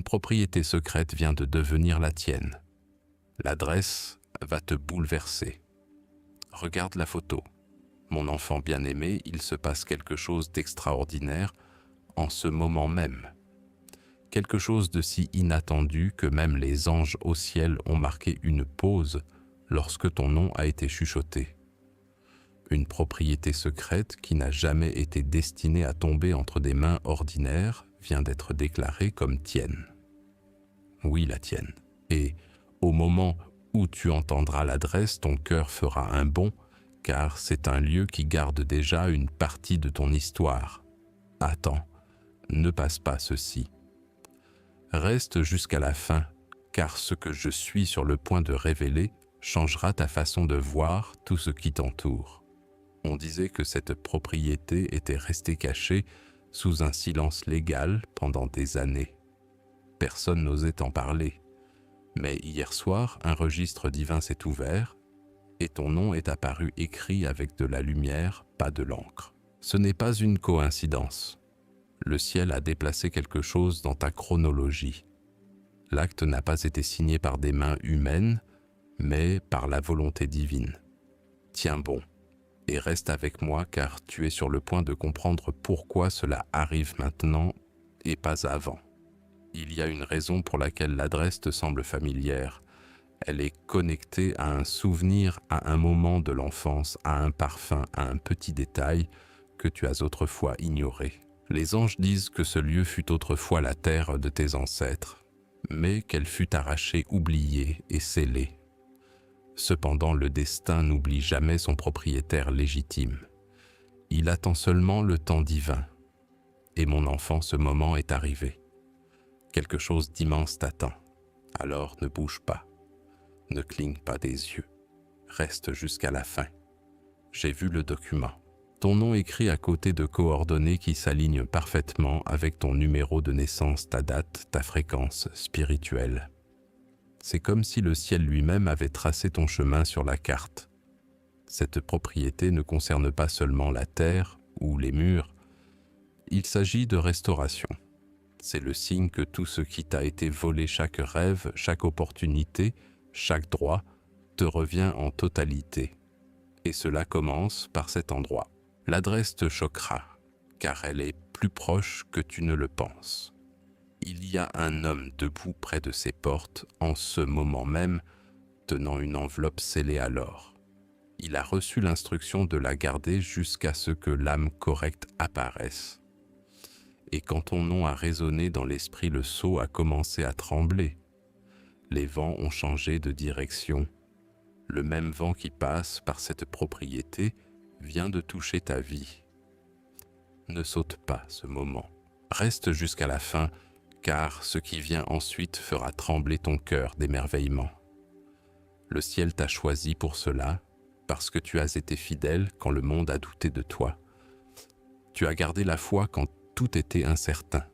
propriété secrète vient de devenir la tienne. L'adresse va te bouleverser. Regarde la photo. Mon enfant bien-aimé, il se passe quelque chose d'extraordinaire en ce moment même. Quelque chose de si inattendu que même les anges au ciel ont marqué une pause lorsque ton nom a été chuchoté. Une propriété secrète qui n'a jamais été destinée à tomber entre des mains ordinaires vient d'être déclarée comme tienne. Oui, la tienne. Et au moment où tu entendras l'adresse, ton cœur fera un bond, car c'est un lieu qui garde déjà une partie de ton histoire. Attends, ne passe pas ceci. Reste jusqu'à la fin, car ce que je suis sur le point de révéler changera ta façon de voir tout ce qui t'entoure. On disait que cette propriété était restée cachée sous un silence légal pendant des années. Personne n'osait en parler. Mais hier soir, un registre divin s'est ouvert et ton nom est apparu écrit avec de la lumière, pas de l'encre. Ce n'est pas une coïncidence. Le ciel a déplacé quelque chose dans ta chronologie. L'acte n'a pas été signé par des mains humaines, mais par la volonté divine. Tiens bon, et reste avec moi car tu es sur le point de comprendre pourquoi cela arrive maintenant et pas avant. Il y a une raison pour laquelle l'adresse te semble familière. Elle est connectée à un souvenir, à un moment de l'enfance, à un parfum, à un petit détail que tu as autrefois ignoré. Les anges disent que ce lieu fut autrefois la terre de tes ancêtres, mais qu'elle fut arrachée, oubliée et scellée. Cependant, le destin n'oublie jamais son propriétaire légitime. Il attend seulement le temps divin. Et mon enfant, ce moment est arrivé. Quelque chose d'immense t'attend. Alors ne bouge pas. Ne cligne pas des yeux. Reste jusqu'à la fin. J'ai vu le document. Ton nom écrit à côté de coordonnées qui s'alignent parfaitement avec ton numéro de naissance, ta date, ta fréquence spirituelle. C'est comme si le ciel lui-même avait tracé ton chemin sur la carte. Cette propriété ne concerne pas seulement la terre ou les murs. Il s'agit de restauration. C'est le signe que tout ce qui t'a été volé, chaque rêve, chaque opportunité, chaque droit, te revient en totalité. Et cela commence par cet endroit. L'adresse te choquera, car elle est plus proche que tu ne le penses. Il y a un homme debout près de ses portes, en ce moment même, tenant une enveloppe scellée à l'or. Il a reçu l'instruction de la garder jusqu'à ce que l'âme correcte apparaisse. Et quand ton nom a résonné dans l'esprit, le sceau a commencé à trembler. Les vents ont changé de direction. Le même vent qui passe par cette propriété vient de toucher ta vie. Ne saute pas ce moment. Reste jusqu'à la fin, car ce qui vient ensuite fera trembler ton cœur d'émerveillement. Le ciel t'a choisi pour cela, parce que tu as été fidèle quand le monde a douté de toi. Tu as gardé la foi quand tout était incertain.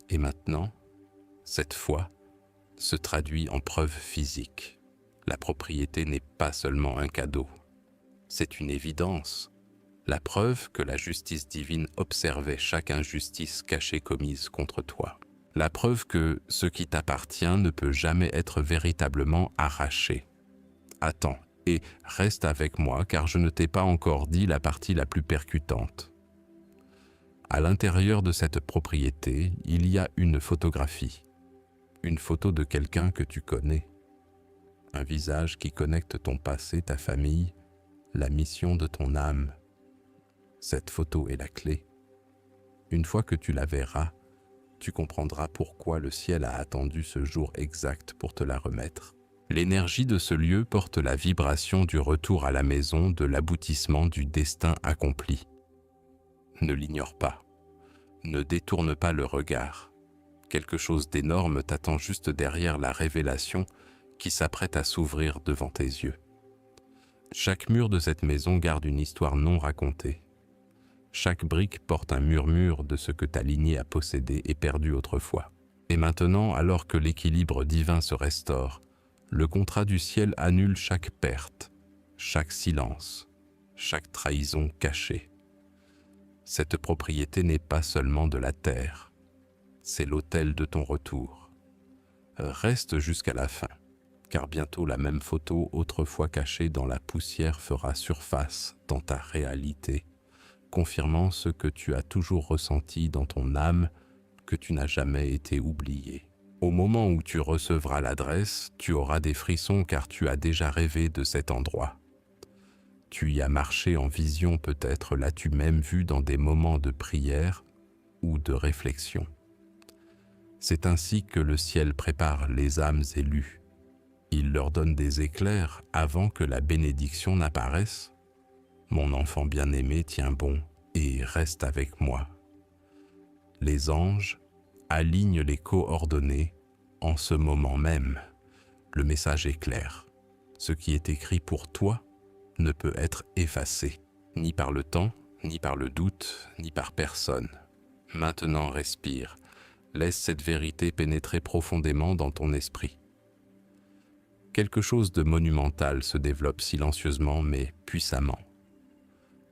Et maintenant, cette foi se traduit en preuve physique. La propriété n'est pas seulement un cadeau. C'est une évidence, la preuve que la justice divine observait chaque injustice cachée commise contre toi. La preuve que ce qui t'appartient ne peut jamais être véritablement arraché. Attends et reste avec moi car je ne t'ai pas encore dit la partie la plus percutante. À l'intérieur de cette propriété, il y a une photographie. Une photo de quelqu'un que tu connais. Un visage qui connecte ton passé, ta famille, la mission de ton âme. Cette photo est la clé. Une fois que tu la verras, tu comprendras pourquoi le ciel a attendu ce jour exact pour te la remettre. L'énergie de ce lieu porte la vibration du retour à la maison, de l'aboutissement du destin accompli. Ne l'ignore pas. Ne détourne pas le regard. Quelque chose d'énorme t'attend juste derrière la révélation qui s'apprête à s'ouvrir devant tes yeux. Chaque mur de cette maison garde une histoire non racontée. Chaque brique porte un murmure de ce que ta lignée a possédé et perdu autrefois. Et maintenant, alors que l'équilibre divin se restaure, le contrat du ciel annule chaque perte, chaque silence, chaque trahison cachée. Cette propriété n'est pas seulement de la terre, c'est l'autel de ton retour. Reste jusqu'à la fin, car bientôt la même photo autrefois cachée dans la poussière fera surface dans ta réalité, confirmant ce que tu as toujours ressenti dans ton âme, que tu n'as jamais été oublié. Au moment où tu recevras l'adresse, tu auras des frissons car tu as déjà rêvé de cet endroit. Tu y as marché en vision peut-être, l'as-tu même vu dans des moments de prière ou de réflexion. C'est ainsi que le ciel prépare les âmes élues. Il leur donne des éclairs avant que la bénédiction n'apparaisse. Mon enfant bien-aimé, tiens bon et reste avec moi. Les anges alignent les coordonnées en ce moment même. Le message est clair. Ce qui est écrit pour toi ne peut être effacé, ni par le temps, ni par le doute, ni par personne. Maintenant respire, laisse cette vérité pénétrer profondément dans ton esprit. Quelque chose de monumental se développe silencieusement mais puissamment.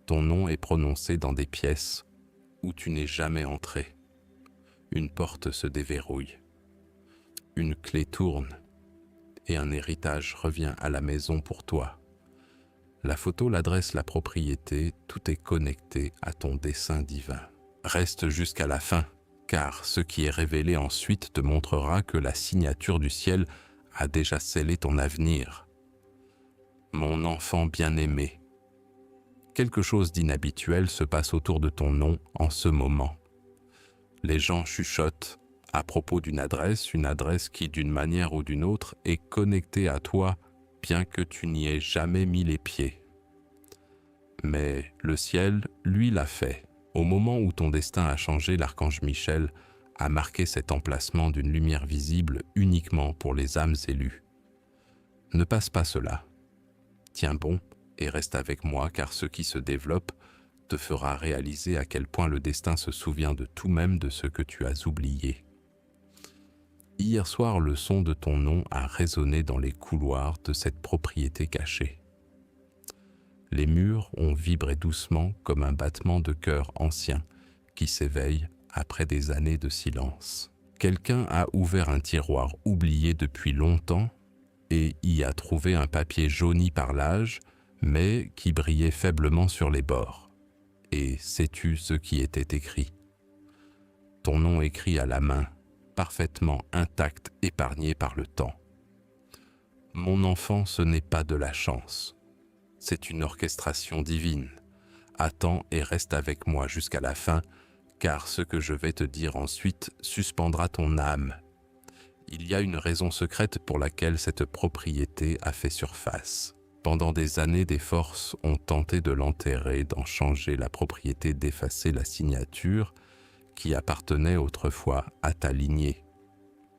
Ton nom est prononcé dans des pièces où tu n'es jamais entré. Une porte se déverrouille. Une clé tourne et un héritage revient à la maison pour toi. La photo, l'adresse, la propriété, tout est connecté à ton dessein divin. Reste jusqu'à la fin, car ce qui est révélé ensuite te montrera que la signature du ciel a déjà scellé ton avenir. Mon enfant bien-aimé, quelque chose d'inhabituel se passe autour de ton nom en ce moment. Les gens chuchotent à propos d'une adresse qui d'une manière ou d'une autre est connectée à toi, bien que tu n'y aies jamais mis les pieds. Mais le ciel, lui, l'a fait. Au moment où ton destin a changé, l'archange Michel a marqué cet emplacement d'une lumière visible uniquement pour les âmes élues. Ne passe pas cela. Tiens bon et reste avec moi, car ce qui se développe te fera réaliser à quel point le destin se souvient de tout, même de ce que tu as oublié. Hier soir, le son de ton nom a résonné dans les couloirs de cette propriété cachée. Les murs ont vibré doucement comme un battement de cœur ancien qui s'éveille après des années de silence. Quelqu'un a ouvert un tiroir oublié depuis longtemps et y a trouvé un papier jauni par l'âge, mais qui brillait faiblement sur les bords. Et sais-tu ce qui était écrit? Ton nom écrit à la main, parfaitement intact, épargné par le temps. Mon enfant, ce n'est pas de la chance. C'est une orchestration divine. Attends et reste avec moi jusqu'à la fin, car ce que je vais te dire ensuite suspendra ton âme. Il y a une raison secrète pour laquelle cette propriété a fait surface. Pendant des années, des forces ont tenté de l'enterrer, d'en changer la propriété, d'effacer la signature qui appartenait autrefois à ta lignée.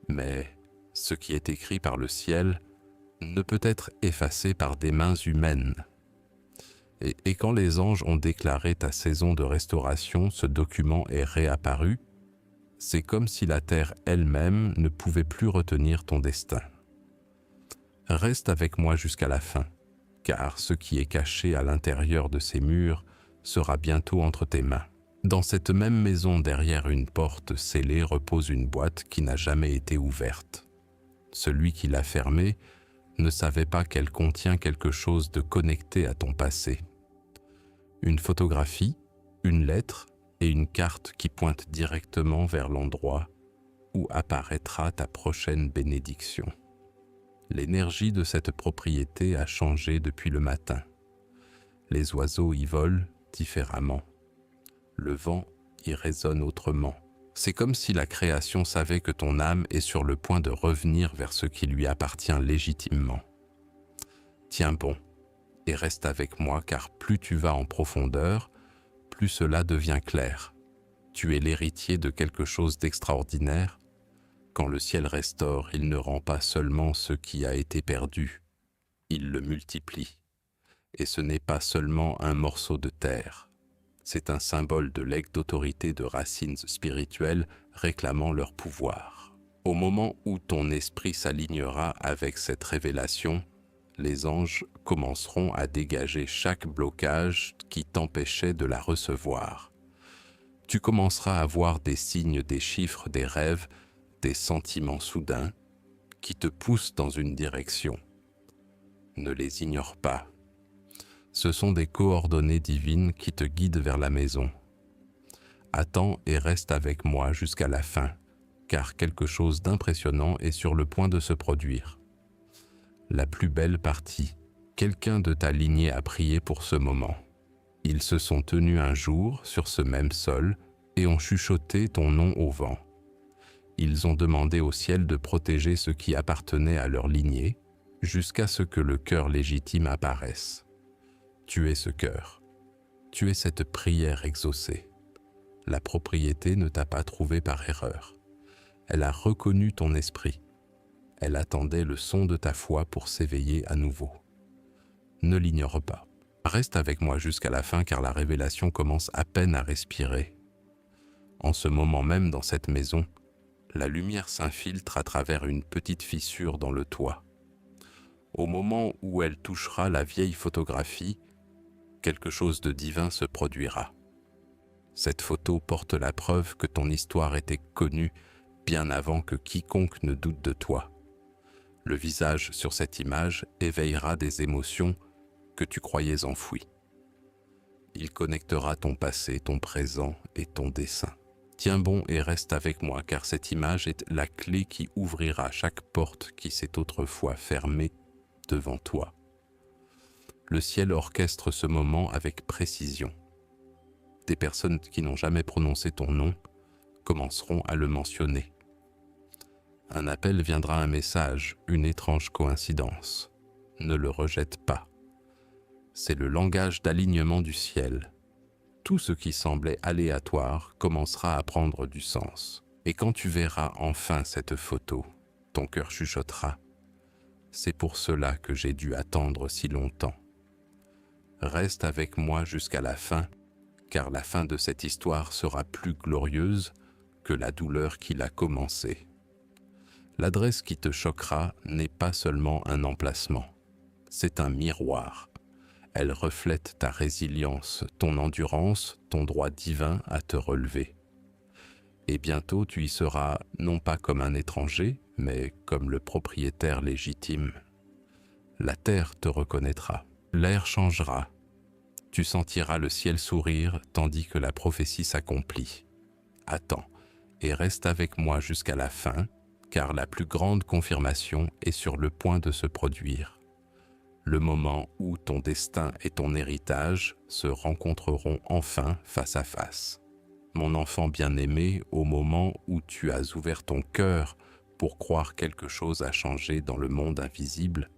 Mais ce qui est écrit par le ciel ne peut être effacé par des mains humaines. Et quand les anges ont déclaré ta saison de restauration, ce document est réapparu. C'est comme si la terre elle-même ne pouvait plus retenir ton destin. Reste avec moi jusqu'à la fin, car ce qui est caché à l'intérieur de ces murs sera bientôt entre tes mains. Dans cette même maison, derrière une porte scellée, repose une boîte qui n'a jamais été ouverte. Celui qui l'a fermée ne savait pas qu'elle contient quelque chose de connecté à ton passé. Une photographie, une lettre et une carte qui pointent directement vers l'endroit où apparaîtra ta prochaine bénédiction. L'énergie de cette propriété a changé depuis le matin. Les oiseaux y volent différemment. Le vent y résonne autrement. C'est comme si la création savait que ton âme est sur le point de revenir vers ce qui lui appartient légitimement. Tiens bon et reste avec moi, car plus tu vas en profondeur, plus cela devient clair. Tu es l'héritier de quelque chose d'extraordinaire. Quand le ciel restaure, il ne rend pas seulement ce qui a été perdu, il le multiplie. Et ce n'est pas seulement un morceau de terre. C'est un symbole de legs d'autorité, de racines spirituelles réclamant leur pouvoir. Au moment où ton esprit s'alignera avec cette révélation, les anges commenceront à dégager chaque blocage qui t'empêchait de la recevoir. Tu commenceras à voir des signes, des chiffres, des rêves, des sentiments soudains qui te poussent dans une direction. Ne les ignore pas. Ce sont des coordonnées divines qui te guident vers la maison. Attends et reste avec moi jusqu'à la fin, car quelque chose d'impressionnant est sur le point de se produire. La plus belle partie, quelqu'un de ta lignée a prié pour ce moment. Ils se sont tenus un jour sur ce même sol et ont chuchoté ton nom au vent. Ils ont demandé au ciel de protéger ce qui appartenait à leur lignée, jusqu'à ce que le cœur légitime apparaisse. Tu es ce cœur. Tu es cette prière exaucée. La propriété ne t'a pas trouvé par erreur. Elle a reconnu ton esprit. Elle attendait le son de ta foi pour s'éveiller à nouveau. Ne l'ignore pas. Reste avec moi jusqu'à la fin car la révélation commence à peine à respirer. En ce moment même dans cette maison, la lumière s'infiltre à travers une petite fissure dans le toit. Au moment où elle touchera la vieille photographie, quelque chose de divin se produira. Cette photo porte la preuve que ton histoire était connue bien avant que quiconque ne doute de toi. Le visage sur cette image éveillera des émotions que tu croyais enfouies. Il connectera ton passé, ton présent et ton dessein. Tiens bon et reste avec moi car cette image est la clé qui ouvrira chaque porte qui s'est autrefois fermée devant toi. Le ciel orchestre ce moment avec précision. Des personnes qui n'ont jamais prononcé ton nom commenceront à le mentionner. Un appel viendra, un message, une étrange coïncidence. Ne le rejette pas. C'est le langage d'alignement du ciel. Tout ce qui semblait aléatoire commencera à prendre du sens. Et quand tu verras enfin cette photo, ton cœur chuchotera. C'est pour cela que j'ai dû attendre si longtemps. Reste avec moi jusqu'à la fin, car la fin de cette histoire sera plus glorieuse que la douleur qui l'a commencée. L'adresse qui te choquera n'est pas seulement un emplacement, c'est un miroir. Elle reflète ta résilience, ton endurance, ton droit divin à te relever. Et bientôt tu y seras non pas comme un étranger, mais comme le propriétaire légitime. La terre te reconnaîtra, l'air changera. Tu sentiras le ciel sourire tandis que la prophétie s'accomplit. Attends et reste avec moi jusqu'à la fin, car la plus grande confirmation est sur le point de se produire. Le moment où ton destin et ton héritage se rencontreront enfin face à face. Mon enfant bien-aimé, au moment où tu as ouvert ton cœur pour croire quelque chose a changé dans le monde invisible,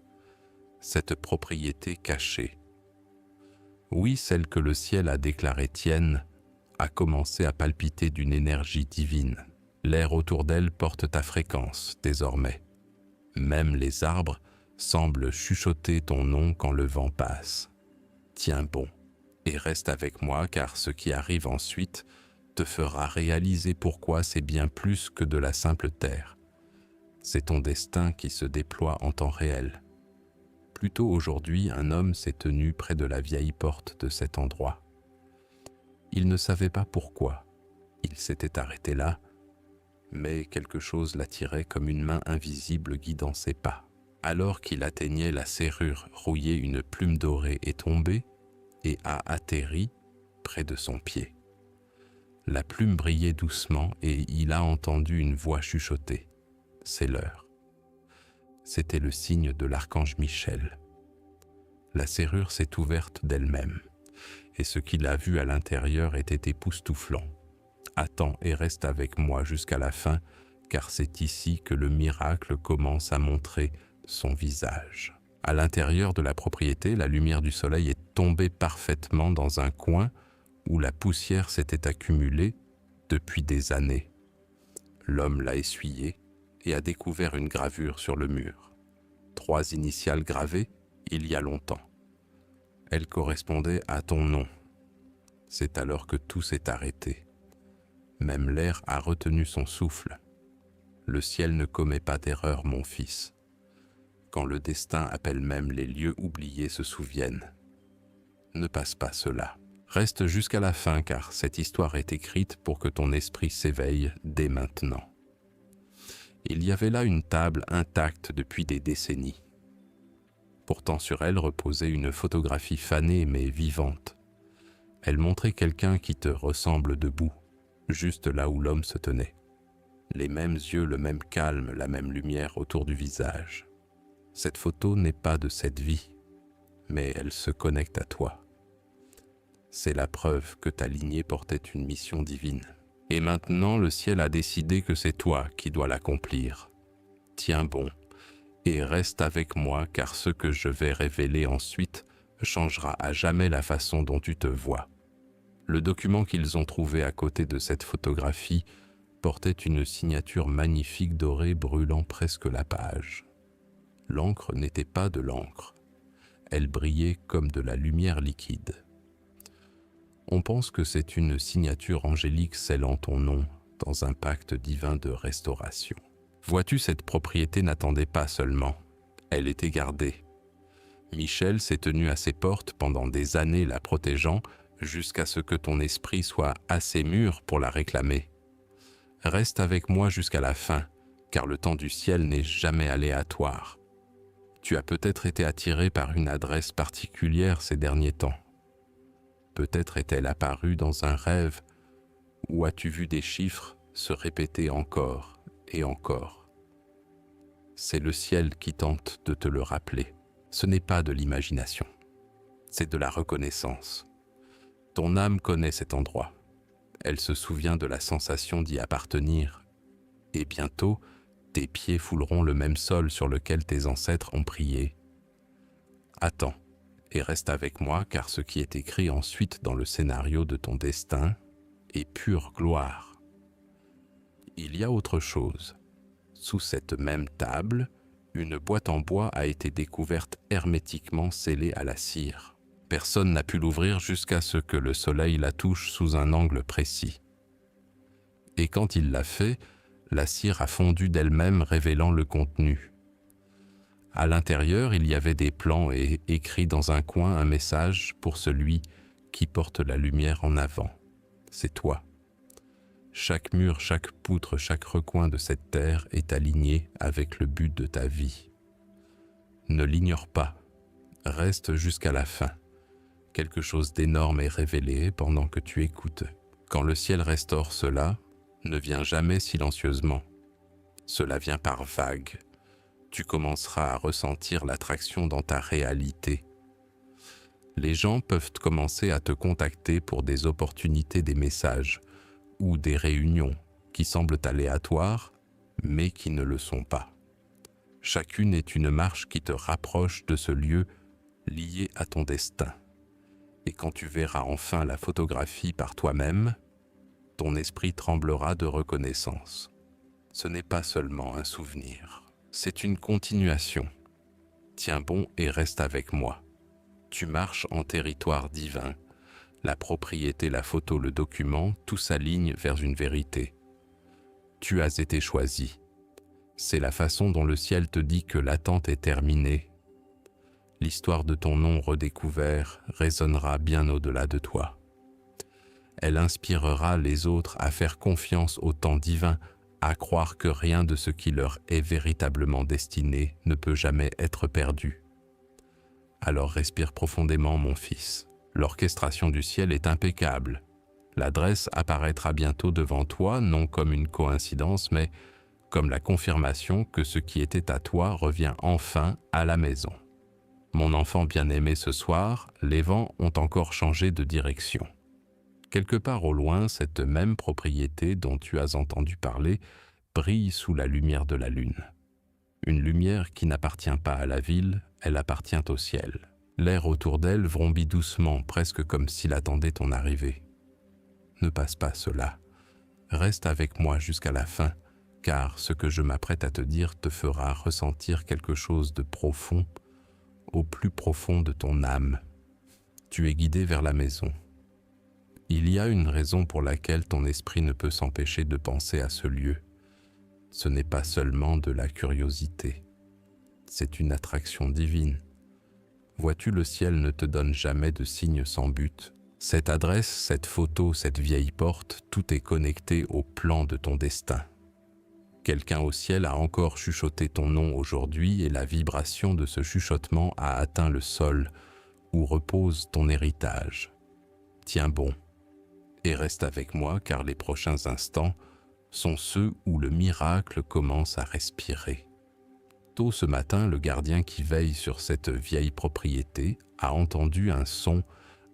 cette propriété cachée, oui, celle que le ciel a déclarée tienne, a commencé à palpiter d'une énergie divine. L'air autour d'elle porte ta fréquence, désormais. Même les arbres semblent chuchoter ton nom quand le vent passe. Tiens bon, et reste avec moi, car ce qui arrive ensuite te fera réaliser pourquoi c'est bien plus que de la simple terre. C'est ton destin qui se déploie en temps réel. Plus tôt aujourd'hui, un homme s'est tenu près de la vieille porte de cet endroit. Il ne savait pas pourquoi. Il s'était arrêté là, mais quelque chose l'attirait comme une main invisible guidant ses pas. Alors qu'il atteignait la serrure rouillée, une plume dorée est tombée et a atterri près de son pied. La plume brillait doucement et il a entendu une voix chuchoter. C'est l'heure. C'était le signe de l'archange Michel. La serrure s'est ouverte d'elle-même, et ce qu'il a vu à l'intérieur était époustouflant. Attends et reste avec moi jusqu'à la fin, car c'est ici que le miracle commence à montrer son visage. À l'intérieur de la propriété, la lumière du soleil est tombée parfaitement dans un coin où la poussière s'était accumulée depuis des années. L'homme l'a essuyée et a découvert une gravure sur le mur. 3 initiales gravées il y a longtemps. Elles correspondaient à ton nom. C'est alors que tout s'est arrêté. Même l'air a retenu son souffle. Le ciel ne commet pas d'erreur, mon fils. Quand le destin appelle, même les lieux oubliés se souviennent. Ne passe pas cela. Reste jusqu'à la fin car cette histoire est écrite pour que ton esprit s'éveille dès maintenant. Il y avait là une table intacte depuis des décennies. Pourtant sur elle reposait une photographie fanée mais vivante. Elle montrait quelqu'un qui te ressemble debout, juste là où l'homme se tenait. Les mêmes yeux, le même calme, la même lumière autour du visage. Cette photo n'est pas de cette vie, mais elle se connecte à toi. C'est la preuve que ta lignée portait une mission divine. Et maintenant, le ciel a décidé que c'est toi qui dois l'accomplir. Tiens bon, et reste avec moi, car ce que je vais révéler ensuite changera à jamais la façon dont tu te vois. Le document qu'ils ont trouvé à côté de cette photographie portait une signature magnifique dorée brûlant presque la page. L'encre n'était pas de l'encre. Elle brillait comme de la lumière liquide. On pense que c'est une signature angélique scellant ton nom dans un pacte divin de restauration. Vois-tu, cette propriété n'attendait pas seulement, elle était gardée. Michel s'est tenu à ses portes pendant des années la protégeant jusqu'à ce que ton esprit soit assez mûr pour la réclamer. Reste avec moi jusqu'à la fin, car le temps du ciel n'est jamais aléatoire. Tu as peut-être été attiré par une adresse particulière ces derniers temps. Peut-être est-elle apparue dans un rêve, ou as-tu vu des chiffres se répéter encore et encore. C'est le ciel qui tente de te le rappeler. Ce n'est pas de l'imagination, c'est de la reconnaissance. Ton âme connaît cet endroit. Elle se souvient de la sensation d'y appartenir. Et bientôt, tes pieds fouleront le même sol sur lequel tes ancêtres ont prié. Attends et reste avec moi, car ce qui est écrit ensuite dans le scénario de ton destin est pure gloire. Il y a autre chose. Sous cette même table, une boîte en bois a été découverte hermétiquement scellée à la cire. Personne n'a pu l'ouvrir jusqu'à ce que le soleil la touche sous un angle précis. Et quand il l'a fait, la cire a fondu d'elle-même, révélant le contenu. À l'intérieur, il y avait des plans et écrit dans un coin un message pour celui qui porte la lumière en avant. C'est toi. Chaque mur, chaque poutre, chaque recoin de cette terre est aligné avec le but de ta vie. Ne l'ignore pas. Reste jusqu'à la fin. Quelque chose d'énorme est révélé pendant que tu écoutes. Quand le ciel restaure cela, ne vient jamais silencieusement. Cela vient par vagues. Tu commenceras à ressentir l'attraction dans ta réalité. Les gens peuvent commencer à te contacter pour des opportunités, des messages ou des réunions qui semblent aléatoires, mais qui ne le sont pas. Chacune est une marche qui te rapproche de ce lieu lié à ton destin. Et quand tu verras enfin la photographie par toi-même, ton esprit tremblera de reconnaissance. Ce n'est pas seulement un souvenir, c'est une continuation. Tiens bon et reste avec moi. Tu marches en territoire divin. La propriété, la photo, le document, tout s'aligne vers une vérité. Tu as été choisi. C'est la façon dont le ciel te dit que l'attente est terminée. L'histoire de ton nom redécouvert résonnera bien au-delà de toi. Elle inspirera les autres à faire confiance au temps divin, à croire que rien de ce qui leur est véritablement destiné ne peut jamais être perdu. Alors respire profondément, mon fils. L'orchestration du ciel est impeccable. L'adresse apparaîtra bientôt devant toi, non comme une coïncidence, mais comme la confirmation que ce qui était à toi revient enfin à la maison. Mon enfant bien-aimé, ce soir, les vents ont encore changé de direction. Quelque part au loin, cette même propriété dont tu as entendu parler brille sous la lumière de la lune. Une lumière qui n'appartient pas à la ville, elle appartient au ciel. L'air autour d'elle vrombit doucement, presque comme s'il attendait ton arrivée. Ne passe pas cela. Reste avec moi jusqu'à la fin, car ce que je m'apprête à te dire te fera ressentir quelque chose de profond, au plus profond de ton âme. Tu es guidé vers la maison. Il y a une raison pour laquelle ton esprit ne peut s'empêcher de penser à ce lieu. Ce n'est pas seulement de la curiosité, c'est une attraction divine. Vois-tu, le ciel ne te donne jamais de signes sans but, Cette adresse, cette photo, cette vieille porte, tout est connecté au plan de ton destin. Quelqu'un au ciel a encore chuchoté ton nom aujourd'hui et la vibration de ce chuchotement a atteint le sol où repose ton héritage. Tiens bon et reste avec moi car les prochains instants sont ceux où le miracle commence à respirer. Tôt ce matin, le gardien qui veille sur cette vieille propriété a entendu un son,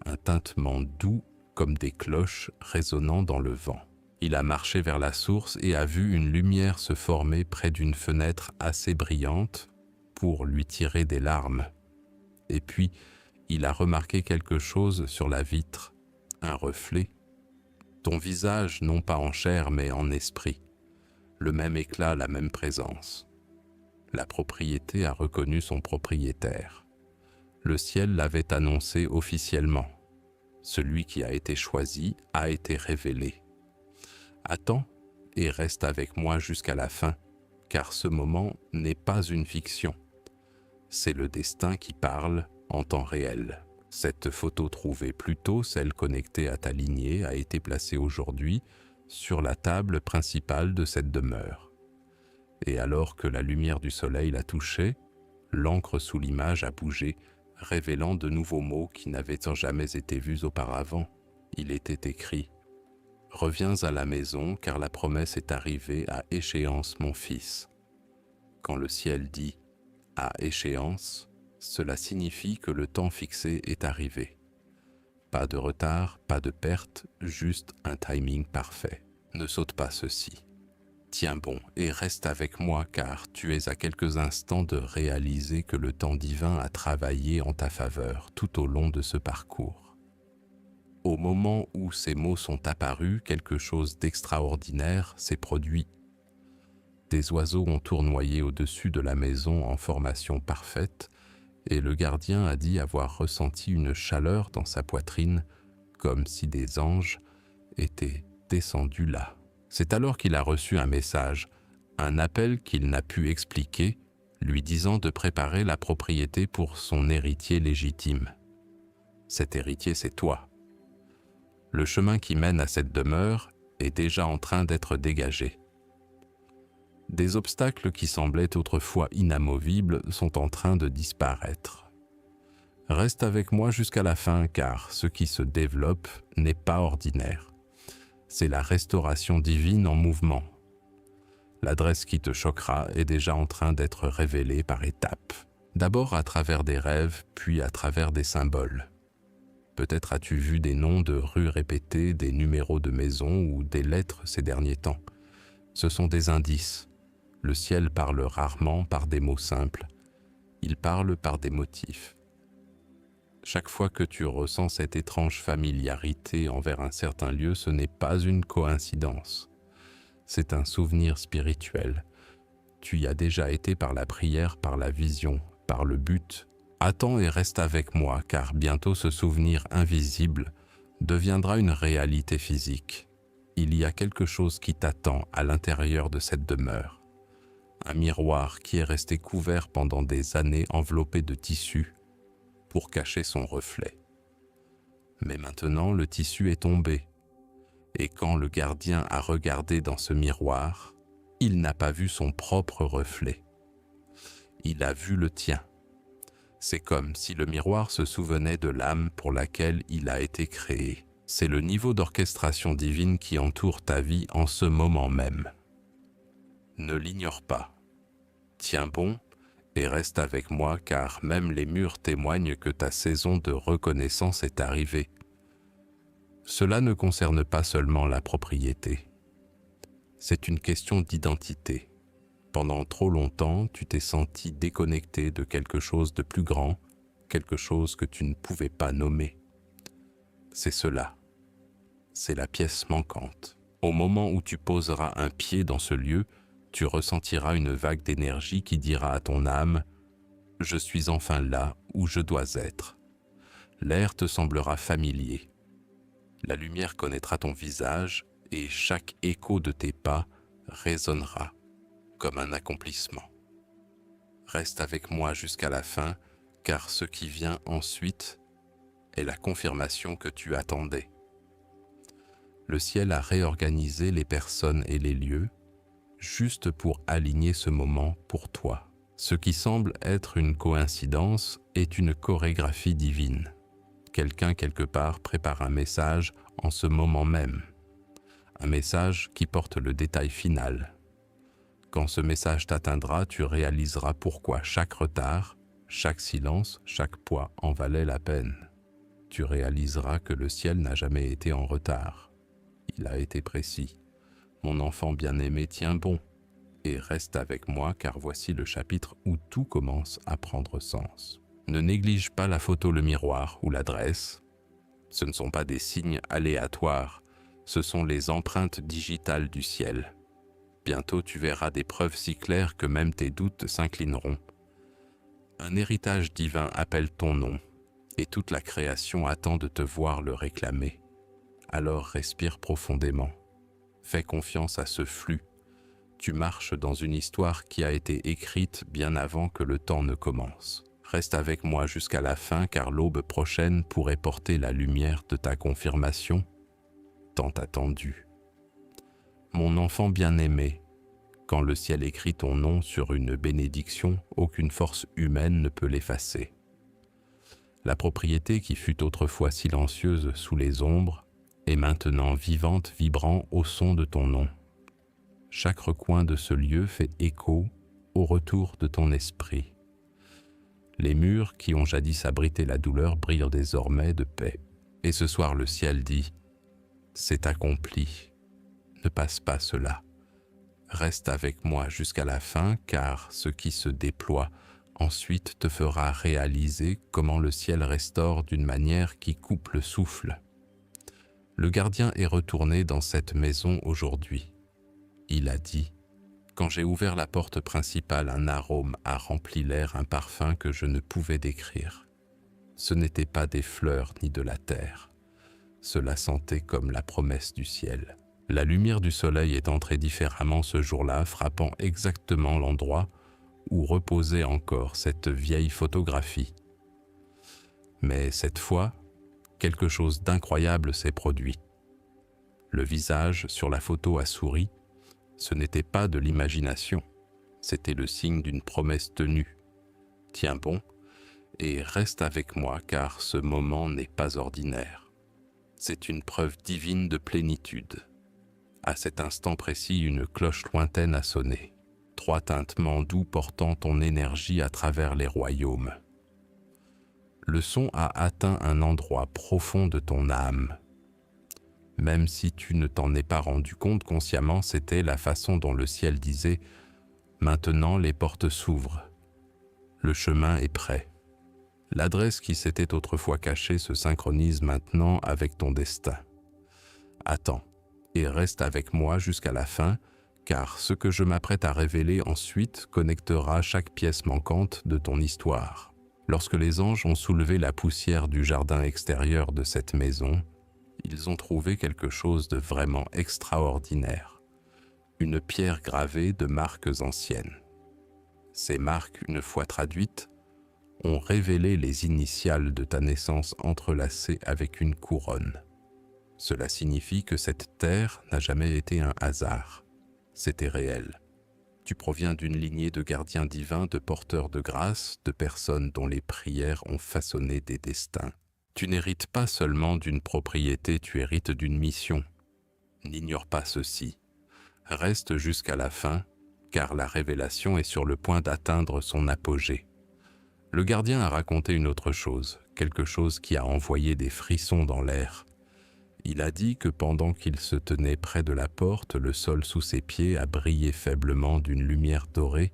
un tintement doux comme des cloches résonnant dans le vent. Il a marché vers la source et a vu une lumière se former près d'une fenêtre assez brillante pour lui tirer des larmes. Et puis, il a remarqué quelque chose sur la vitre, un reflet. Ton visage, non pas en chair mais en esprit. Le même éclat, la même présence. La propriété a reconnu son propriétaire. Le ciel l'avait annoncé officiellement. Celui qui a été choisi a été révélé. Attends et reste avec moi jusqu'à la fin, car ce moment n'est pas une fiction. C'est le destin qui parle en temps réel. Cette photo trouvée plus tôt, celle connectée à ta lignée, a été placée aujourd'hui sur la table principale de cette demeure. Et alors que la lumière du soleil l'a touchée, l'encre sous l'image a bougé, révélant de nouveaux mots qui n'avaient jamais été vus auparavant. Il était écrit « Reviens à la maison car la promesse est arrivée à échéance, mon fils. » Quand le ciel dit « à échéance », cela signifie que le temps fixé est arrivé. Pas de retard, pas de perte, juste un timing parfait. Ne saute pas ceci. Tiens bon et reste avec moi car tu es à quelques instants de réaliser que le temps divin a travaillé en ta faveur tout au long de ce parcours. Au moment où ces mots sont apparus, quelque chose d'extraordinaire s'est produit. Des oiseaux ont tournoyé au-dessus de la maison en formation parfaite et le gardien a dit avoir ressenti une chaleur dans sa poitrine comme si des anges étaient descendus là. C'est alors qu'il a reçu un message, un appel qu'il n'a pu expliquer, lui disant de préparer la propriété pour son héritier légitime. Cet héritier, c'est toi. Le chemin qui mène à cette demeure est déjà en train d'être dégagé. Des obstacles qui semblaient autrefois inamovibles sont en train de disparaître. Reste avec moi jusqu'à la fin car ce qui se développe n'est pas ordinaire. C'est la restauration divine en mouvement. L'adresse qui te choquera est déjà en train d'être révélée par étapes. D'abord à travers des rêves, puis à travers des symboles. Peut-être as-tu vu des noms de rues répétés, des numéros de maisons ou des lettres ces derniers temps. Ce sont des indices. Le ciel parle rarement par des mots simples. Il parle par des motifs. Chaque fois que tu ressens cette étrange familiarité envers un certain lieu, ce n'est pas une coïncidence. C'est un souvenir spirituel. Tu y as déjà été par la prière, par la vision, par le but. Attends et reste avec moi, car bientôt ce souvenir invisible deviendra une réalité physique. Il y a quelque chose qui t'attend à l'intérieur de cette demeure. Un miroir qui est resté couvert pendant des années enveloppé de tissu, pour cacher son reflet. Mais maintenant, le tissu est tombé, et quand le gardien a regardé dans ce miroir, il n'a pas vu son propre reflet. Il a vu le tien. C'est comme si le miroir se souvenait de l'âme pour laquelle il a été créé. C'est le niveau d'orchestration divine qui entoure ta vie en ce moment même. Ne l'ignore pas. Tiens bon, et reste avec moi car même les murs témoignent que ta saison de reconnaissance est arrivée. Cela ne concerne pas seulement la propriété. C'est une question d'identité. Pendant trop longtemps, tu t'es senti déconnecté de quelque chose de plus grand, quelque chose que tu ne pouvais pas nommer. C'est cela. C'est la pièce manquante. Au moment où tu poseras un pied dans ce lieu, tu ressentiras une vague d'énergie qui dira à ton âme « Je suis enfin là où je dois être ». L'air te semblera familier. La lumière connaîtra ton visage et chaque écho de tes pas résonnera comme un accomplissement. Reste avec moi jusqu'à la fin, car ce qui vient ensuite est la confirmation que tu attendais. Le ciel a réorganisé les personnes et les lieux, juste pour aligner ce moment pour toi. Ce qui semble être une coïncidence est une chorégraphie divine. Quelqu'un quelque part prépare un message en ce moment même. Un message qui porte le détail final. Quand ce message t'atteindra, tu réaliseras pourquoi chaque retard, chaque silence, chaque poids en valait la peine. Tu réaliseras que le ciel n'a jamais été en retard. Il a été précis. Mon enfant bien-aimé, tiens bon et reste avec moi car voici le chapitre où tout commence à prendre sens. Ne néglige pas la photo, le miroir ou l'adresse. Ce ne sont pas des signes aléatoires, ce sont les empreintes digitales du ciel. Bientôt tu verras des preuves si claires que même tes doutes s'inclineront. Un héritage divin appelle ton nom et toute la création attend de te voir le réclamer. Alors respire profondément. Fais confiance à ce flux. Tu marches dans une histoire qui a été écrite bien avant que le temps ne commence. Reste avec moi jusqu'à la fin car l'aube prochaine pourrait porter la lumière de ta confirmation, tant attendue. Mon enfant bien-aimé, quand le ciel écrit ton nom sur une bénédiction, aucune force humaine ne peut l'effacer. La propriété qui fut autrefois silencieuse sous les ombres est maintenant vivante, vibrant au son de ton nom. Chaque recoin de ce lieu fait écho au retour de ton esprit. Les murs qui ont jadis abrité la douleur brillent désormais de paix. Et ce soir le ciel dit « C'est accompli, ne passe pas cela. Reste avec moi jusqu'à la fin car ce qui se déploie ensuite te fera réaliser comment le ciel restaure d'une manière qui coupe le souffle. Le gardien est retourné dans cette maison aujourd'hui. Il a dit, quand j'ai ouvert la porte principale, un arôme a rempli l'air, un parfum que je ne pouvais décrire. Ce n'était pas des fleurs ni de la terre. Cela sentait comme la promesse du ciel. La lumière du soleil est entrée différemment ce jour-là, frappant exactement l'endroit où reposait encore cette vieille photographie. Mais cette fois, quelque chose d'incroyable s'est produit. Le visage sur la photo a souri. Ce n'était pas de l'imagination, c'était le signe d'une promesse tenue. Tiens bon et reste avec moi car ce moment n'est pas ordinaire. C'est une preuve divine de plénitude. À cet instant précis, une cloche lointaine a sonné. 3 tintements doux portant ton énergie à travers les royaumes. Le son a atteint un endroit profond de ton âme. Même si tu ne t'en es pas rendu compte consciemment, c'était la façon dont le ciel disait « Maintenant les portes s'ouvrent, le chemin est prêt ». L'adresse qui s'était autrefois cachée se synchronise maintenant avec ton destin. Attends et reste avec moi jusqu'à la fin, car ce que je m'apprête à révéler ensuite connectera chaque pièce manquante de ton histoire. Lorsque les anges ont soulevé la poussière du jardin extérieur de cette maison, ils ont trouvé quelque chose de vraiment extraordinaire. Une pierre gravée de marques anciennes. Ces marques, une fois traduites, ont révélé les initiales de ta naissance entrelacées avec une couronne. Cela signifie que cette terre n'a jamais été un hasard. C'était réel. Tu proviens d'une lignée de gardiens divins, de porteurs de grâce, de personnes dont les prières ont façonné des destins. Tu n'hérites pas seulement d'une propriété, tu hérites d'une mission. N'ignore pas ceci. Reste jusqu'à la fin, car la révélation est sur le point d'atteindre son apogée. Le gardien a raconté une autre chose, quelque chose qui a envoyé des frissons dans l'air. Il a dit que pendant qu'il se tenait près de la porte, le sol sous ses pieds a brillé faiblement d'une lumière dorée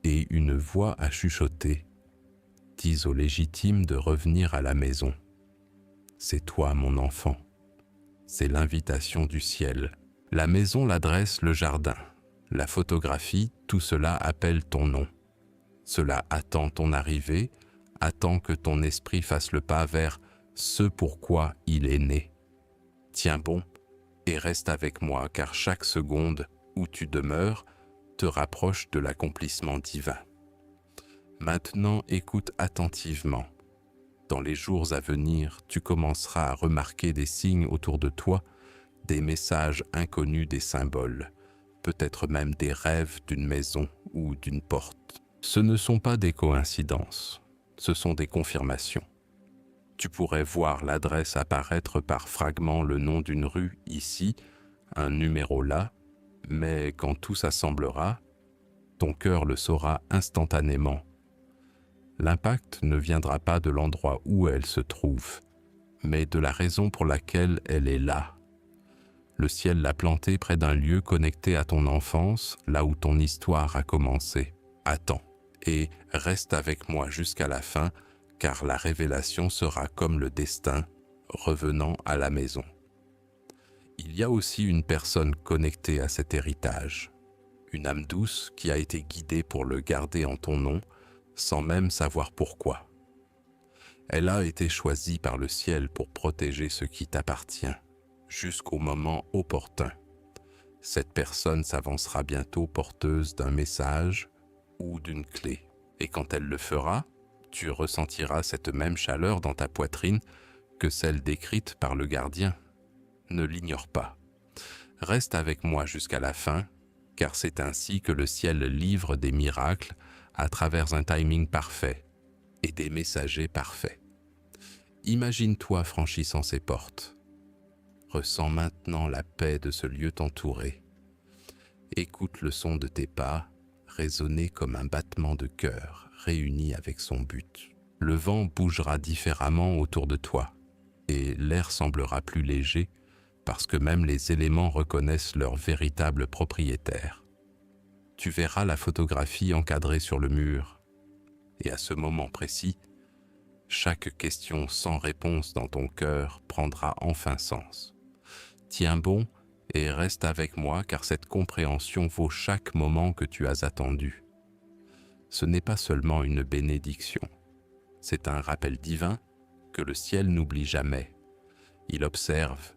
et une voix a chuchoté. « Dis au légitime de revenir à la maison. C'est toi, mon enfant. C'est l'invitation du ciel. La maison, l'adresse, le jardin. La photographie, tout cela appelle ton nom. Cela attend ton arrivée, attend que ton esprit fasse le pas vers ce pourquoi il est né. Tiens bon et reste avec moi, car chaque seconde où tu demeures te rapproche de l'accomplissement divin. Maintenant, écoute attentivement. Dans les jours à venir, tu commenceras à remarquer des signes autour de toi, des messages inconnus, des symboles, peut-être même des rêves d'une maison ou d'une porte. Ce ne sont pas des coïncidences, ce sont des confirmations. Tu pourrais voir l'adresse apparaître par fragments, le nom d'une rue ici, un numéro là, mais quand tout s'assemblera, ton cœur le saura instantanément. L'impact ne viendra pas de l'endroit où elle se trouve, mais de la raison pour laquelle elle est là. Le ciel l'a plantée près d'un lieu connecté à ton enfance, là où ton histoire a commencé. Attends et reste avec moi jusqu'à la fin, car la révélation sera comme le destin, revenant à la maison. Il y a aussi une personne connectée à cet héritage, une âme douce qui a été guidée pour le garder en ton nom, sans même savoir pourquoi. Elle a été choisie par le ciel pour protéger ce qui t'appartient, jusqu'au moment opportun. Cette personne s'avancera bientôt porteuse d'un message ou d'une clé, et quand elle le fera, tu ressentiras cette même chaleur dans ta poitrine que celle décrite par le gardien. Ne l'ignore pas. Reste avec moi jusqu'à la fin, car c'est ainsi que le ciel livre des miracles à travers un timing parfait et des messagers parfaits. Imagine-toi franchissant ces portes. Ressens maintenant la paix de ce lieu t'entourer. Écoute le son de tes pas résonner comme un battement de cœur réuni avec son but. Le vent bougera différemment autour de toi et l'air semblera plus léger parce que même les éléments reconnaissent leur véritable propriétaire. Tu verras la photographie encadrée sur le mur et à ce moment précis, chaque question sans réponse dans ton cœur prendra enfin sens. Tiens bon et reste avec moi car cette compréhension vaut chaque moment que tu as attendu. Ce n'est pas seulement une bénédiction, c'est un rappel divin que le ciel n'oublie jamais. Il observe,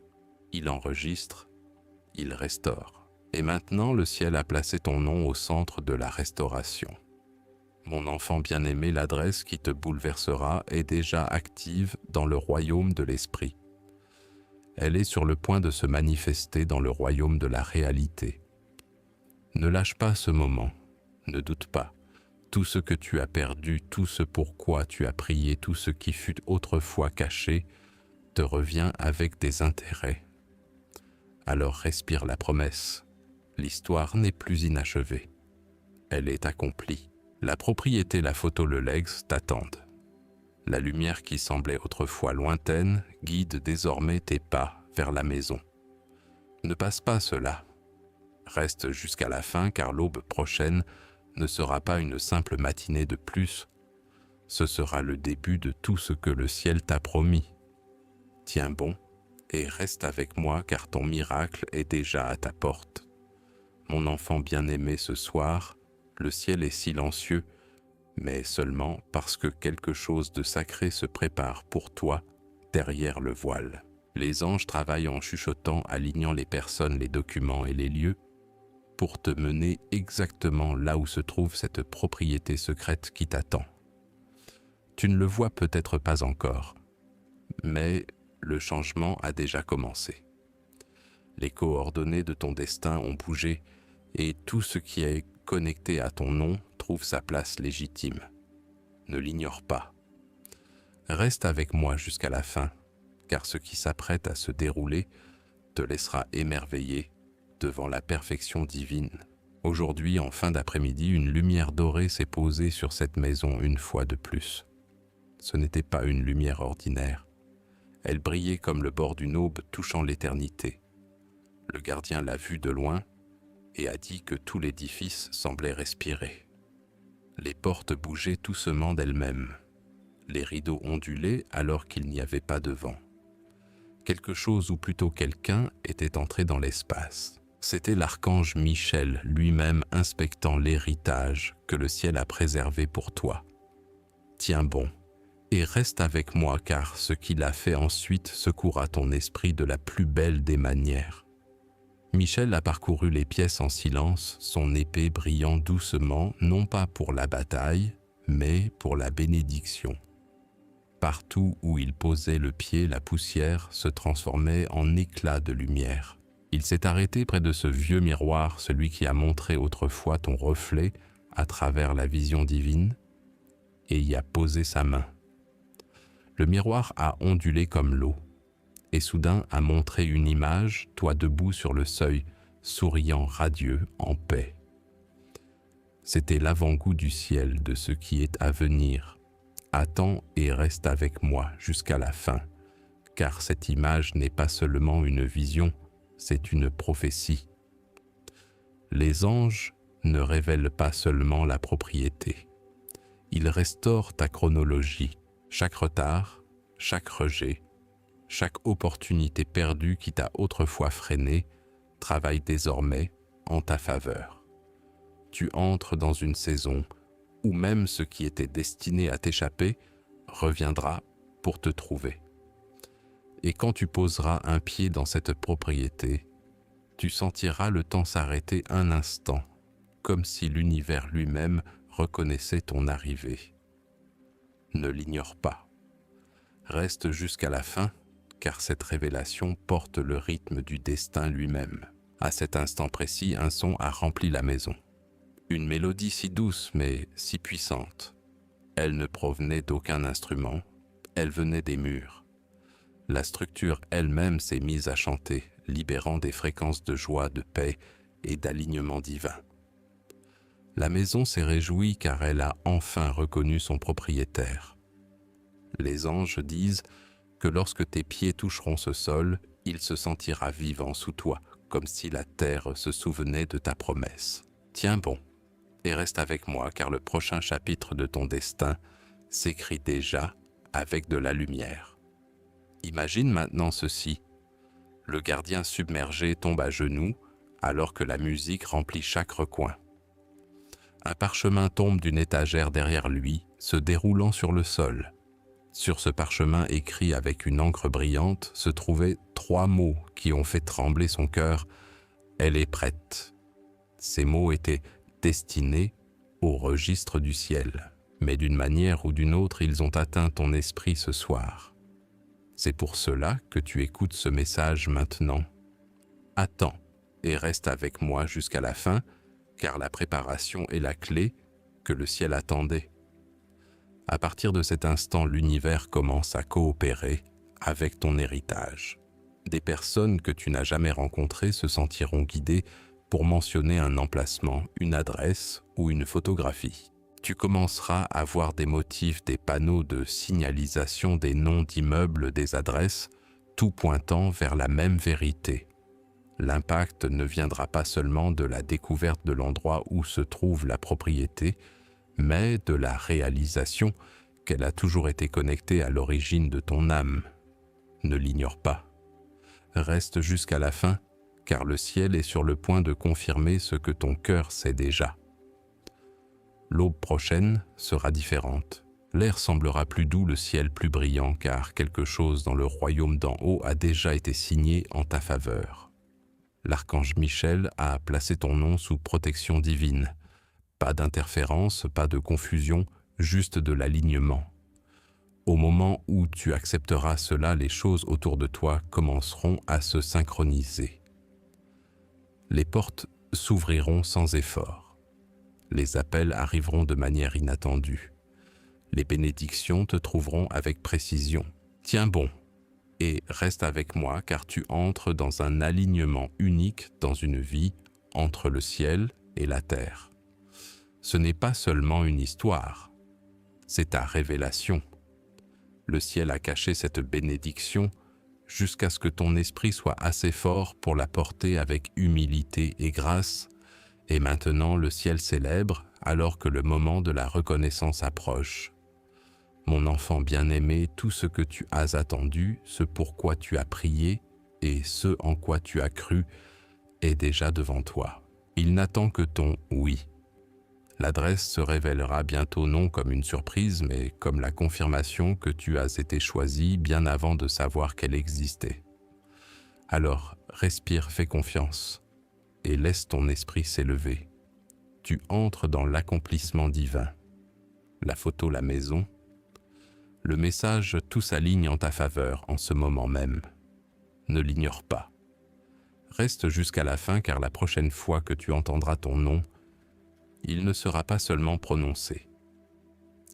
il enregistre, il restaure. Et maintenant, le ciel a placé ton nom au centre de la restauration. Mon enfant bien-aimé, l'adresse qui te bouleversera est déjà active dans le royaume de l'esprit. Elle est sur le point de se manifester dans le royaume de la réalité. Ne lâche pas ce moment, ne doute pas. Tout ce que tu as perdu, tout ce pourquoi tu as prié, tout ce qui fut autrefois caché, te revient avec des intérêts. Alors respire la promesse. L'histoire n'est plus inachevée. Elle est accomplie. La propriété, la photo, le legs t'attendent. La lumière qui semblait autrefois lointaine guide désormais tes pas vers la maison. Ne passe pas cela. Reste jusqu'à la fin car l'aube prochaine ne sera pas une simple matinée de plus. Ce sera le début de tout ce que le ciel t'a promis. Tiens bon et reste avec moi car ton miracle est déjà à ta porte. Mon enfant bien-aimé, ce soir, le ciel est silencieux, mais seulement parce que quelque chose de sacré se prépare pour toi derrière le voile. Les anges travaillent en chuchotant, alignant les personnes, les documents et les lieux pour te mener exactement là où se trouve cette propriété secrète qui t'attend. Tu ne le vois peut-être pas encore, mais le changement a déjà commencé. Les coordonnées de ton destin ont bougé et tout ce qui est connecté à ton nom trouve sa place légitime. Ne l'ignore pas. Reste avec moi jusqu'à la fin, car ce qui s'apprête à se dérouler te laissera émerveillé devant la perfection divine. Aujourd'hui, en fin d'après-midi, une lumière dorée s'est posée sur cette maison une fois de plus. Ce n'était pas une lumière ordinaire. Elle brillait comme le bord d'une aube touchant l'éternité. Le gardien l'a vue de loin et a dit que tout l'édifice semblait respirer. Les portes bougeaient doucement d'elles-mêmes. Les rideaux ondulaient alors qu'il n'y avait pas de vent. Quelque chose, ou plutôt quelqu'un, était entré dans l'espace. C'était l'archange Michel lui-même inspectant l'héritage que le ciel a préservé pour toi. Tiens bon, et reste avec moi car ce qu'il a fait ensuite secoura ton esprit de la plus belle des manières. Michel a parcouru les pièces en silence, son épée brillant doucement, non pas pour la bataille, mais pour la bénédiction. Partout où il posait le pied, la poussière se transformait en éclats de lumière. Il s'est arrêté près de ce vieux miroir, celui qui a montré autrefois ton reflet à travers la vision divine, et y a posé sa main. Le miroir a ondulé comme l'eau, et soudain a montré une image, toi debout sur le seuil, souriant radieux, en paix. C'était l'avant-goût du ciel, de ce qui est à venir. Attends et reste avec moi jusqu'à la fin, car cette image n'est pas seulement une vision, c'est une prophétie. Les anges ne révèlent pas seulement la propriété. Ils restaurent ta chronologie, chaque retard, chaque rejet, chaque opportunité perdue qui t'a autrefois freiné, travaille désormais en ta faveur. Tu entres dans une saison où même ce qui était destiné à t'échapper reviendra pour te trouver. Et quand tu poseras un pied dans cette propriété, tu sentiras le temps s'arrêter un instant, comme si l'univers lui-même reconnaissait ton arrivée. Ne l'ignore pas. Reste jusqu'à la fin, car cette révélation porte le rythme du destin lui-même. À cet instant précis, un son a rempli la maison. Une mélodie si douce mais si puissante. Elle ne provenait d'aucun instrument, elle venait des murs. La structure elle-même s'est mise à chanter, libérant des fréquences de joie, de paix et d'alignement divin. La maison s'est réjouie car elle a enfin reconnu son propriétaire. Les anges disent que lorsque tes pieds toucheront ce sol, il se sentira vivant sous toi, comme si la terre se souvenait de ta promesse. Tiens bon, et reste avec moi car le prochain chapitre de ton destin s'écrit déjà avec de la lumière. Imagine maintenant ceci. Le gardien submergé tombe à genoux alors que la musique remplit chaque recoin. Un parchemin tombe d'une étagère derrière lui, se déroulant sur le sol. Sur ce parchemin écrit avec une encre brillante se trouvaient 3 mots qui ont fait trembler son cœur. Elle est prête. Ces mots étaient destinés au registre du ciel, mais d'une manière ou d'une autre, ils ont atteint ton esprit ce soir. C'est pour cela que tu écoutes ce message maintenant. Attends et reste avec moi jusqu'à la fin, car la préparation est la clé que le ciel attendait. À partir de cet instant, l'univers commence à coopérer avec ton héritage. Des personnes que tu n'as jamais rencontrées se sentiront guidées pour mentionner un emplacement, une adresse ou une photographie. Tu commenceras à voir des motifs, des panneaux de signalisation, des noms d'immeubles, des adresses, tout pointant vers la même vérité. L'impact ne viendra pas seulement de la découverte de l'endroit où se trouve la propriété, mais de la réalisation qu'elle a toujours été connectée à l'origine de ton âme. Ne l'ignore pas. Reste jusqu'à la fin, car le ciel est sur le point de confirmer ce que ton cœur sait déjà. L'aube prochaine sera différente. L'air semblera plus doux, le ciel plus brillant, car quelque chose dans le royaume d'en haut a déjà été signé en ta faveur. L'archange Michel a placé ton nom sous protection divine. Pas d'interférence, pas de confusion, juste de l'alignement. Au moment où tu accepteras cela, les choses autour de toi commenceront à se synchroniser. Les portes s'ouvriront sans effort. Les appels arriveront de manière inattendue. Les bénédictions te trouveront avec précision. Tiens bon et reste avec moi car tu entres dans un alignement unique dans une vie entre le ciel et la terre. Ce n'est pas seulement une histoire, c'est ta révélation. Le ciel a caché cette bénédiction jusqu'à ce que ton esprit soit assez fort pour la porter avec humilité et grâce, et maintenant le ciel célèbre alors que le moment de la reconnaissance approche. Mon enfant bien-aimé, tout ce que tu as attendu, ce pourquoi tu as prié et ce en quoi tu as cru est déjà devant toi. Il n'attend que ton « oui ». L'adresse se révélera bientôt non comme une surprise, mais comme la confirmation que tu as été choisi bien avant de savoir qu'elle existait. Alors, respire, fais confiance et laisse ton esprit s'élever. Tu entres dans l'accomplissement divin. La photo, la maison. Le message tout s'aligne en ta faveur en ce moment même. Ne l'ignore pas. Reste jusqu'à la fin car la prochaine fois que tu entendras ton nom, il ne sera pas seulement prononcé.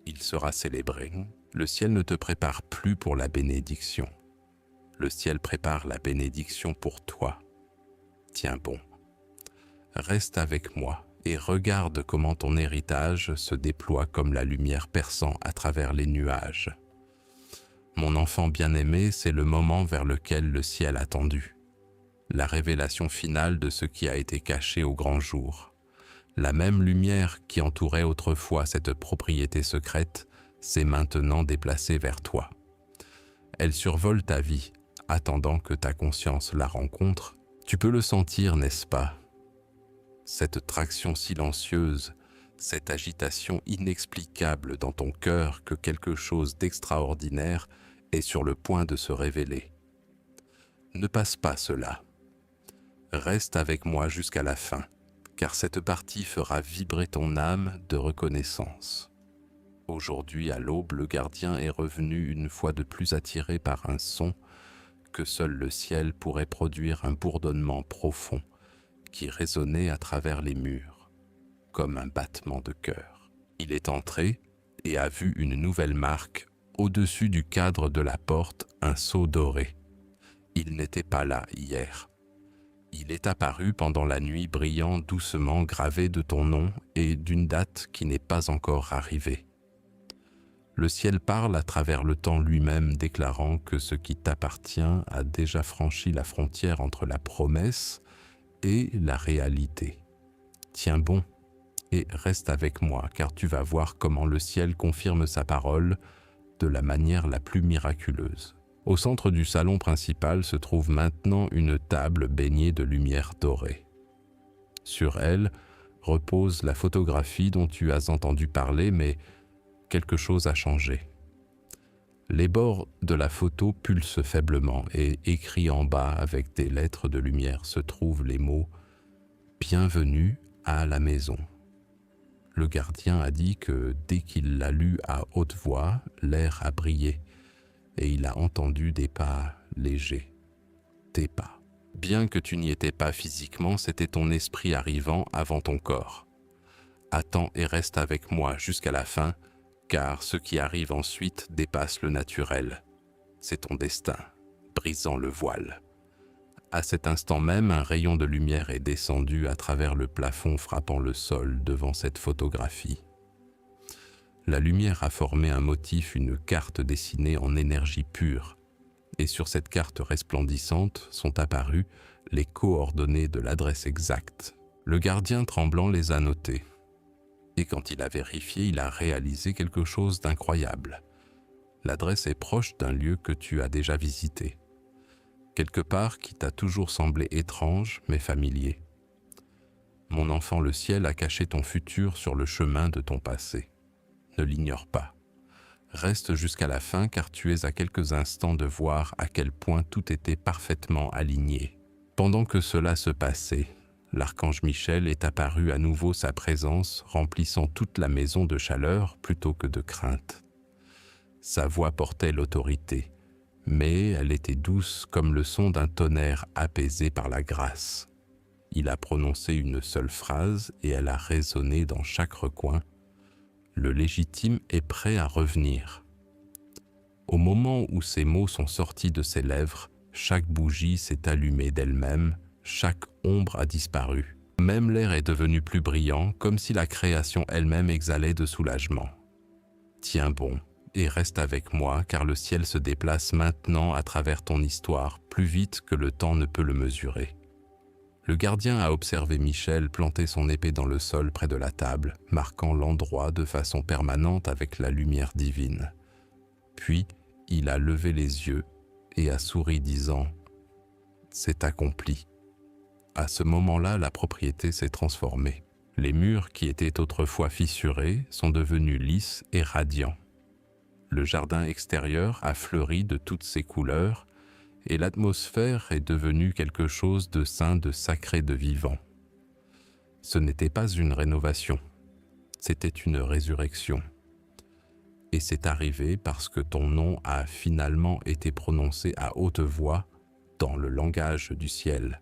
Il sera célébré. Le ciel ne te prépare plus pour la bénédiction. Le ciel prépare la bénédiction pour toi. Tiens bon. Reste avec moi et regarde comment ton héritage se déploie comme la lumière perçant à travers les nuages. Mon enfant bien-aimé, c'est le moment vers lequel le ciel a tendu. La révélation finale de ce qui a été caché au grand jour. La même lumière qui entourait autrefois cette propriété secrète s'est maintenant déplacée vers toi. Elle survole ta vie, attendant que ta conscience la rencontre. Tu peux le sentir, n'est-ce pas? Cette traction silencieuse, cette agitation inexplicable dans ton cœur que quelque chose d'extraordinaire est sur le point de se révéler. Ne passe pas cela. Reste avec moi jusqu'à la fin, car cette partie fera vibrer ton âme de reconnaissance. Aujourd'hui, à l'aube, le gardien est revenu une fois de plus attiré par un son que seul le ciel pourrait produire, un bourdonnement profond qui résonnait à travers les murs, comme un battement de cœur. Il est entré et a vu une nouvelle marque au-dessus du cadre de la porte, un sceau doré. Il n'était pas là hier. Il est apparu pendant la nuit, brillant doucement, gravé de ton nom et d'une date qui n'est pas encore arrivée. Le ciel parle à travers le temps lui-même, déclarant que ce qui t'appartient a déjà franchi la frontière entre la promesse et la réalité. Tiens bon et reste avec moi, car tu vas voir comment le ciel confirme sa parole de la manière la plus miraculeuse. Au centre du salon principal se trouve maintenant une table baignée de lumière dorée. Sur elle repose la photographie dont tu as entendu parler, mais quelque chose a changé. Les bords de la photo pulsent faiblement et écrits en bas avec des lettres de lumière se trouvent les mots « Bienvenue à la maison ». Le gardien a dit que dès qu'il l'a lu à haute voix, l'air a brillé et il a entendu des pas légers, tes pas. Bien que tu n'y étais pas physiquement, c'était ton esprit arrivant avant ton corps. Attends et reste avec moi jusqu'à la fin, car ce qui arrive ensuite dépasse le naturel. C'est ton destin, brisant le voile. À cet instant même, un rayon de lumière est descendu à travers le plafond, frappant le sol devant cette photographie. La lumière a formé un motif, une carte dessinée en énergie pure, et sur cette carte resplendissante sont apparues les coordonnées de l'adresse exacte. Le gardien tremblant les a notées. Et quand il a vérifié, il a réalisé quelque chose d'incroyable. L'adresse est proche d'un lieu que tu as déjà visité. Quelque part qui t'a toujours semblé étrange mais familier. Mon enfant, le ciel a caché ton futur sur le chemin de ton passé. Ne l'ignore pas. Reste jusqu'à la fin car tu es à quelques instants de voir à quel point tout était parfaitement aligné. Pendant que cela se passait, l'archange Michel est apparu à nouveau, sa présence remplissant toute la maison de chaleur plutôt que de crainte. Sa voix portait l'autorité, mais elle était douce comme le son d'un tonnerre apaisé par la grâce. Il a prononcé une seule phrase et elle a résonné dans chaque recoin. Le légitime est prêt à revenir. Au moment où ces mots sont sortis de ses lèvres, chaque bougie s'est allumée d'elle-même, chaque ombre a disparu. Même l'air est devenu plus brillant, comme si la création elle-même exhalait de soulagement. Tiens bon et reste avec moi, car le ciel se déplace maintenant à travers ton histoire, plus vite que le temps ne peut le mesurer. Le gardien a observé Michel planter son épée dans le sol près de la table, marquant l'endroit de façon permanente avec la lumière divine. Puis, il a levé les yeux et a souri disant « C'est accompli ». À ce moment-là, la propriété s'est transformée. Les murs qui étaient autrefois fissurés sont devenus lisses et radiants. Le jardin extérieur a fleuri de toutes ses couleurs et l'atmosphère est devenue quelque chose de saint, de sacré, de vivant. Ce n'était pas une rénovation, c'était une résurrection. Et c'est arrivé parce que ton nom a finalement été prononcé à haute voix dans le langage du ciel.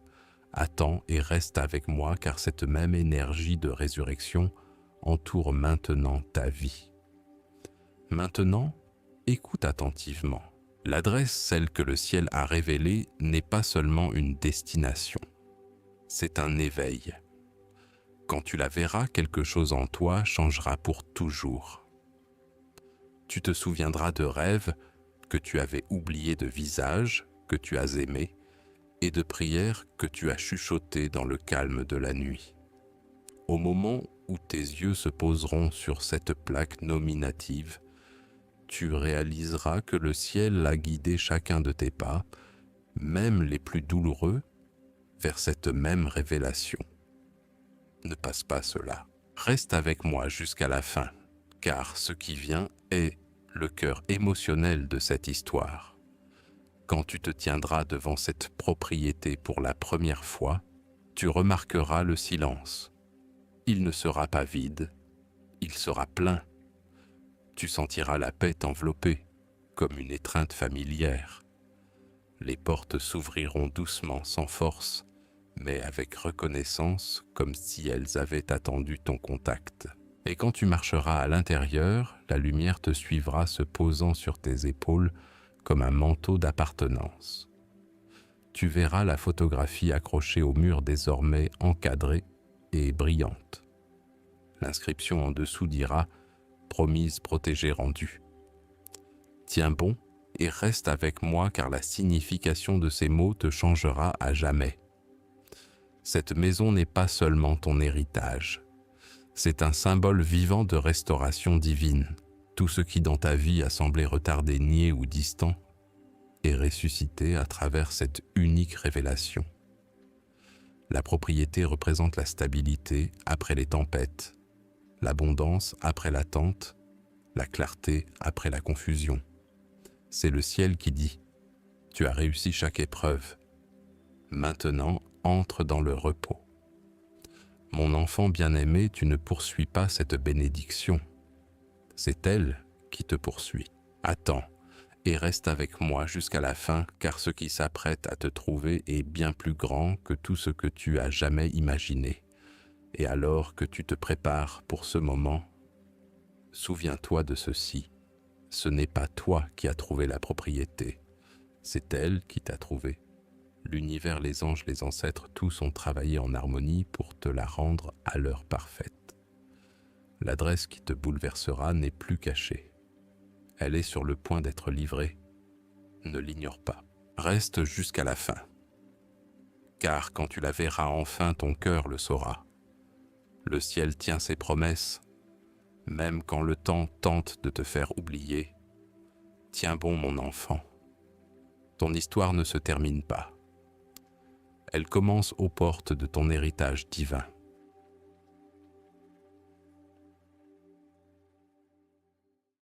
Attends et reste avec moi, car cette même énergie de résurrection entoure maintenant ta vie. Maintenant, écoute attentivement. L'adresse, celle que le ciel a révélée, n'est pas seulement une destination. C'est un éveil. Quand tu la verras, quelque chose en toi changera pour toujours. Tu te souviendras de rêves que tu avais oubliés, de visages que tu as aimés et de prières que tu as chuchotées dans le calme de la nuit. Au moment où tes yeux se poseront sur cette plaque nominative, tu réaliseras que le ciel a guidé chacun de tes pas, même les plus douloureux, vers cette même révélation. Ne passe pas cela. Reste avec moi jusqu'à la fin, car ce qui vient est le cœur émotionnel de cette histoire. Quand tu te tiendras devant cette propriété pour la première fois, tu remarqueras le silence. Il ne sera pas vide, il sera plein. Tu sentiras la paix t'envelopper, comme une étreinte familière. Les portes s'ouvriront doucement, sans force, mais avec reconnaissance, comme si elles avaient attendu ton contact. Et quand tu marcheras à l'intérieur, la lumière te suivra, se posant sur tes épaules comme un manteau d'appartenance. Tu verras la photographie accrochée au mur, désormais encadrée et brillante. L'inscription en dessous dira « Promise, protégée, rendue ». Tiens bon et reste avec moi, car la signification de ces mots te changera à jamais. Cette maison n'est pas seulement ton héritage, c'est un symbole vivant de restauration divine. Tout ce qui dans ta vie a semblé retardé, nié ou distant est ressuscité à travers cette unique révélation. La propriété représente la stabilité après les tempêtes, l'abondance après l'attente, la clarté après la confusion. C'est le ciel qui dit « Tu as réussi chaque épreuve. Maintenant, entre dans le repos. » Mon enfant bien-aimé, tu ne poursuis pas cette bénédiction. C'est elle qui te poursuit. Attends et reste avec moi jusqu'à la fin, car ce qui s'apprête à te trouver est bien plus grand que tout ce que tu as jamais imaginé. Et alors que tu te prépares pour ce moment, souviens-toi de ceci. Ce n'est pas toi qui as trouvé la propriété, c'est elle qui t'a trouvé. L'univers, les anges, les ancêtres, tous ont travaillé en harmonie pour te la rendre à l'heure parfaite. L'adresse qui te bouleversera n'est plus cachée. Elle est sur le point d'être livrée. Ne l'ignore pas. Reste jusqu'à la fin. Car quand tu la verras enfin, ton cœur le saura. Le ciel tient ses promesses, même quand le temps tente de te faire oublier. Tiens bon, mon enfant. Ton histoire ne se termine pas. Elle commence aux portes de ton héritage divin.